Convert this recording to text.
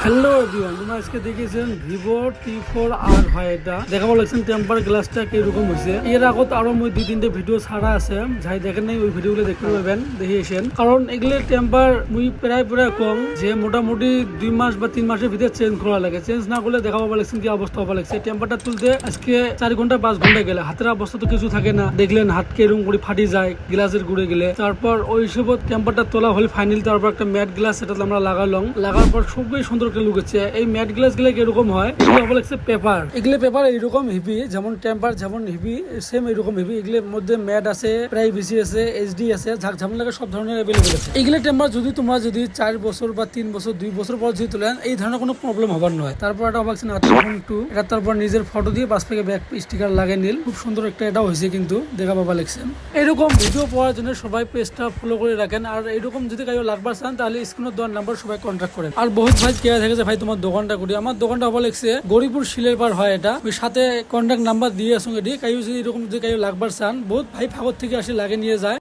Hello everyone, তোমরা আজকে দেখেছেন ভিভো T4R হয়। এটা দেখা বলেছেন টেম্পার গ্লাসটা কিরকম হয়েছে। এর আগত আরো মই 2-3টে ভিডিও ছাড়া আছে, যাই দেখেন নাই ওই ভিডিওগুলো দেখতে পাবেন, দেখিয়েছেন। কারণ এগুলো টেম্পার মুই প্রায় কম যে মোটামুটি 2 মাস বা 3 মাসের ভিতরে চেঞ্জ করা লাগে। চেঞ্জ না করলে দেখা পাওয়া লাগছেন কি অবস্থা হওয়া লাগছে। টেম্পারটা তুলতে আজকে 4 ঘন্টা 5 ঘন্টা গেলে হাতের অবস্থা তো কিছু থাকে না, দেখলেন হাতকে এরকম করে ফাটি যায় গ্লাসের গুড়ে গেলে। তারপর ওই হিসেবে টেম্পারটা তোলা হলে ফাইনাল তারপর একটা ম্যাট গ্লাস সেটা আমরা লাগালাম। লাগার পর খুবই সুন্দর একটা লুক হচ্ছে। এই ম্যাট গ্লাস গুলো কিরকম হয়, এগুলো লাগছে পেপার। এগুলো পেপার এইরকম হেভি, যেমন টেম্পার যেমন হেভি সেম এইরকম হেভি। এগুলোর মধ্যে ম্যাট আছে, প্রাইভেসি আছে, এইচডি আছে, ঝাঁক ঝামেলা সব ধরনের অ্যাভেলেবল আছে। এগুলো টেম্পার যদি তোমরা যদি 4 বছর বা 3 বছর 2 বছর পর যদি তোলেন এই ধরনের কোনো প্রবলেম হবার নয়। তারপর এটা অবাকছেন আইফোন 2, এটা তারপর নিজের ফটো দিয়ে পাশ থেকে ব্যাক স্টিকার লাগিয়ে নিল। খুব সুন্দর একটা এটা হয়েছে, কিন্তু দেখা পাবা লাগছেন। এরকম ভিডিও পাওয়ার জন্য সবাই পেজটা ফলো করে রাখেন। আর এরকম যদি কারো লাগবার চান তাহলে স্ক্রিনে দেওয়ার নাম্বার সবাই কন্ট্যাক্ট করেন। আর বহুত ভাই কে থাকে যে ভাই তোমার দোকানটা করি, আমার দোকানটা হওয়া লাগছে গরিপুর শিলের পার হয়। এটা ওই সাথে কন্ট্যাক্ট নাম্বার দিয়ে আসুন। এটি কাইও যদি এরকম যদি কারো লাগবার চান, বহুত ভাই ফাগর থেকে আসে লাগে নিয়ে যায়।